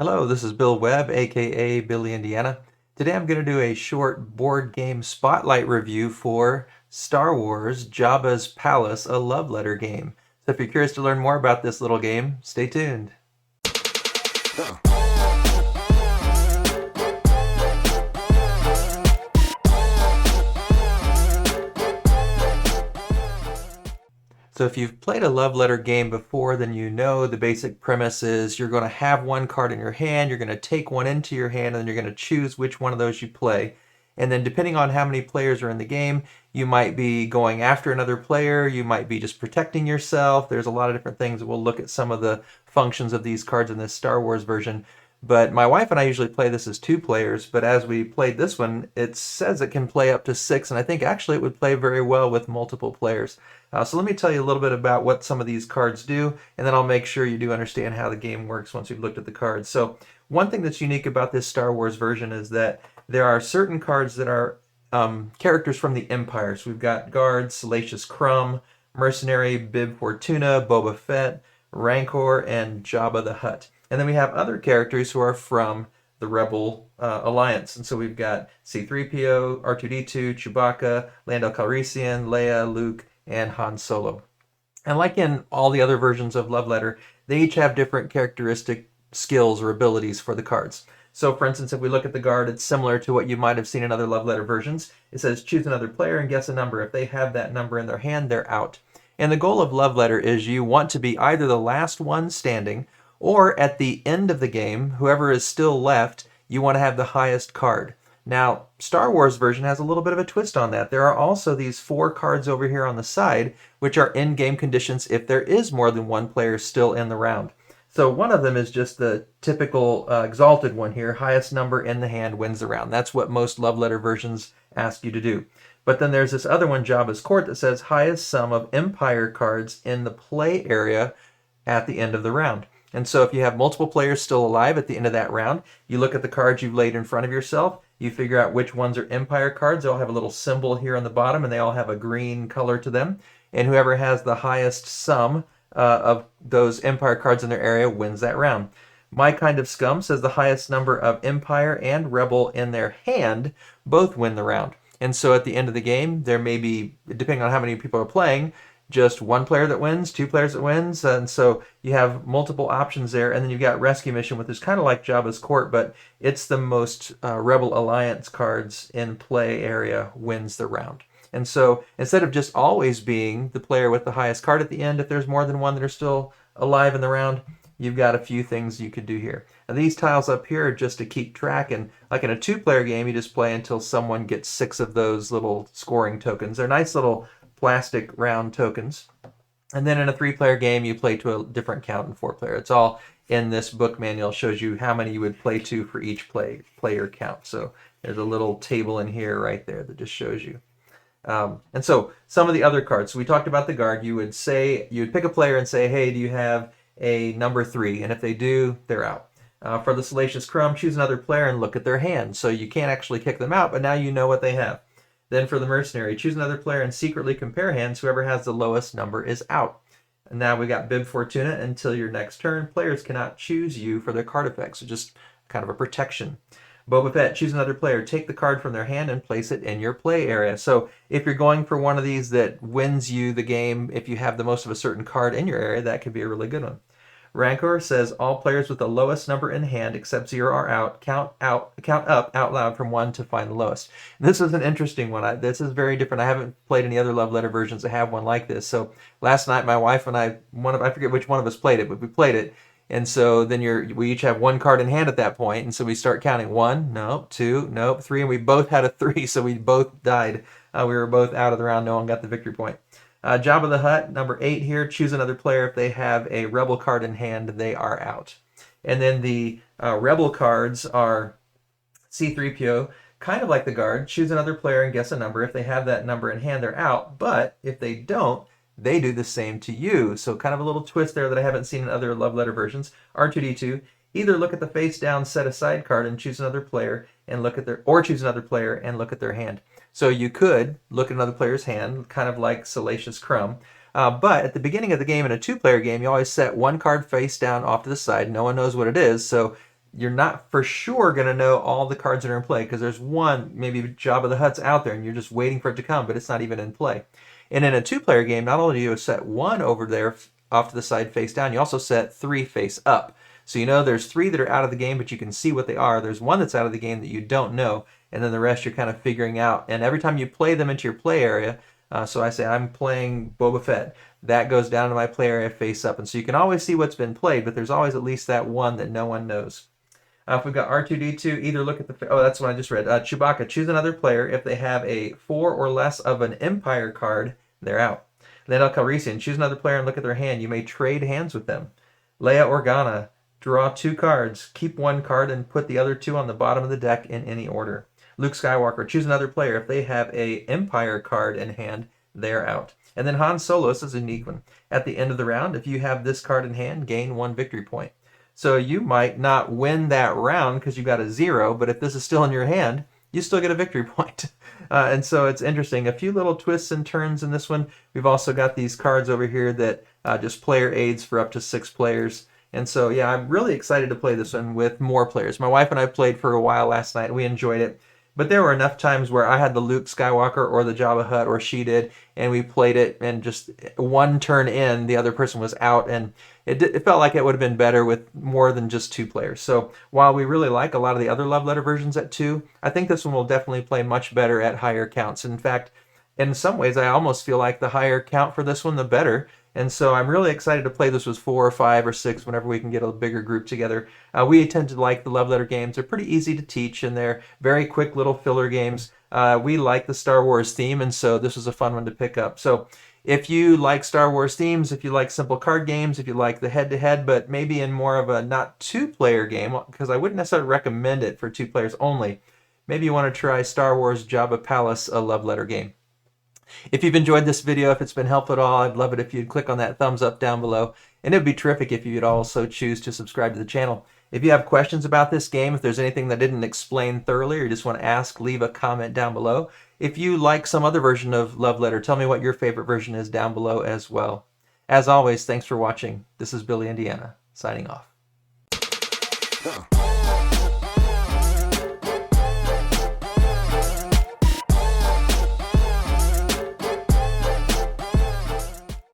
Hello, this is Bill Webb, aka Billy Indiana. Today I'm going to do a short board game spotlight review for Star Wars Jabba's Palace, a love letter game. So if you're curious to learn more about this little game, stay tuned. So if you've played a love letter game before, then you know the basic premise is you're going to have one card in your hand, you're going to take one into your hand, and then you're going to choose which one of those you play. And then depending on how many players are in the game, you might be going after another player, you might be just protecting yourself. There's a lot of different things. We'll look at some of the functions of these cards in this Star Wars version. But my wife and I usually play this as 2 players, but as we played this one, it says it can play up to 6, and I think actually it would play very well with multiple players. So let me tell you a little bit about what some of these cards do, and then I'll make sure you do understand how the game works once you've looked at the cards. So one thing that's unique about this Star Wars version is that there are certain cards that are characters from the Empire. So we've got Guard, Salacious Crumb, Mercenary, Bib Fortuna, Boba Fett, Rancor, and Jabba the Hutt. And then we have other characters who are from the Rebel Alliance. And so we've got C-3PO, R2-D2, Chewbacca, Lando Calrissian, Leia, Luke, and Han Solo. And like in all the other versions of Love Letter, they each have different characteristic skills or abilities for the cards. So for instance, if we look at the Guard, it's similar to what you might have seen in other Love Letter versions. It says choose another player and guess a number. If they have that number in their hand, they're out. And the goal of Love Letter is you want to be either the last one standing, or at the end of the game, whoever is still left, you want to have the highest card. Now, Star Wars version has a little bit of a twist on that. There are also these 4 cards over here on the side, which are in-game conditions if there is more than one player still in the round. So one of them is just the typical exalted one here, highest number in the hand wins the round. That's what most Love Letter versions ask you to do. But then there's this other one, Jabba's Court, that says highest sum of Empire cards in the play area at the end of the round. And so if you have multiple players still alive at the end of that round, you look at the cards you've laid in front of yourself, you figure out which ones are Empire cards. They all have a little symbol here on the bottom, and they all have a green color to them. And whoever has the highest sum of those Empire cards in their area wins that round. My Kind of Scum says the highest number of Empire and Rebel in their hand both win the round. And so at the end of the game, there may be, depending on how many people are playing, just 1 player that wins, 2 players that wins, and so you have multiple options there. And then you've got Rescue Mission, which is kind of like Jabba's Court, but it's the most Rebel Alliance cards in play area wins the round. And so instead of just always being the player with the highest card at the end, if there's more than one that are still alive in the round, you've got a few things you could do here. And these tiles up here are just to keep track, and like in a 2-player game, you just play until someone gets 6 of those little scoring tokens. They're nice little plastic round tokens. And then in a 3-player game, you play to a different count in 4-player. It's all in this book manual. It shows you how many you would play to for each player count. So there's a little table in here right there that just shows you. And so some of the other cards. So we talked about the Guard. You would pick a player and say, hey, do you have a number 3? And if they do, they're out. For the Salacious Crumb, choose another player and look at their hand. So you can't actually kick them out, but now you know what they have. Then for the Mercenary, choose another player and secretly compare hands. Whoever has the lowest number is out. And now we got Bib Fortuna. Until your next turn, players cannot choose you for their card effects. So just kind of a protection. Boba Fett, choose another player. Take the card from their hand and place it in your play area. So if you're going for one of these that wins you the game, if you have the most of a certain card in your area, that could be a really good one. Rancor says all players with the lowest number in hand except 0 are out. Count up out loud from 1 to find the lowest. And this is an interesting one. This is very different. I haven't played any other Love Letter versions that have one like this. So last night my wife and I forget which one of us played it, but we played it. And so then we each have 1 card in hand at that point, and so we start counting 1, nope, 2, nope, 3, and we both had a 3, so we both died. We were both out of the round. No one got the victory point. Jabba the Hutt, number 8 here. Choose another player. If they have a Rebel card in hand, they are out. And then the Rebel cards are C-3PO, kind of like the Guard. Choose another player and guess a number. If they have that number in hand, they're out. But if they don't, they do the same to you. So kind of a little twist there that I haven't seen in other Love Letter versions. R2-D2, either look at the face down set aside card and choose another player and look at choose another player and look at their hand. So you could look at another player's hand, kind of like Salacious Crumb. But at the beginning of the game, in a 2-player game, you always set 1 card face down off to the side. No one knows what it is, so you're not for sure going to know all the cards that are in play because there's one, maybe Jabba the Hutt's out there and you're just waiting for it to come, but it's not even in play. And in a two-player game, not only do you set one over there off to the side face down, you also set 3 face up. So you know there's 3 that are out of the game, but you can see what they are. There's one that's out of the game that you don't know, and then the rest you're kind of figuring out. And every time you play them into your play area, so I say I'm playing Boba Fett, that goes down to my play area face up. And so you can always see what's been played, but there's always at least that one that no one knows. If we've got R2-D2, either look at the... Oh, that's what I just read. Chewbacca, choose another player. If they have a 4 or less of an Empire card, they're out. Lando Calrissian, choose another player and look at their hand. You may trade hands with them. Leia Organa, draw 2 cards. Keep 1 card and put the other 2 on the bottom of the deck in any order. Luke Skywalker, choose another player. If they have a Empire card in hand, they're out. And then Han Solo, this is a unique one. At the end of the round, if you have this card in hand, gain 1 victory point. So you might not win that round because you got a 0, but if this is still in your hand, you still get a victory point. And so it's interesting. A few little twists and turns in this one. We've also got these cards over here that just player aids for up to 6 players. And so, yeah, I'm really excited to play this one with more players. My wife and I played for a while last night. We enjoyed it. But there were enough times where I had the Luke Skywalker or the Jabba Hutt, or she did, and we played it, and just one turn in, the other person was out, and it felt like it would have been better with more than just 2 players. So while we really like a lot of the other Love Letter versions at 2, I think this one will definitely play much better at higher counts. In fact, in some ways, I almost feel like the higher count for this one, the better. And so I'm really excited to play this with 4 or 5 or 6 whenever we can get a bigger group together. We tend to like the Love Letter games. They're pretty easy to teach, and they're very quick little filler games. We like the Star Wars theme, and so this was a fun one to pick up. So if you like Star Wars themes, if you like simple card games, if you like the head-to-head, but maybe in more of a not 2-player game, because I wouldn't necessarily recommend it for 2 players only, maybe you want to try Star Wars Jabba Palace, a Love Letter game. If you've enjoyed this video, if it's been helpful at all, I'd love it if you'd click on that thumbs up down below. And it would be terrific if you'd also choose to subscribe to the channel. If you have questions about this game, if there's anything that didn't explain thoroughly, or you just want to ask, leave a comment down below. If you like some other version of Love Letter, tell me what your favorite version is down below as well. As always, thanks for watching. This is Billy Indiana, signing off.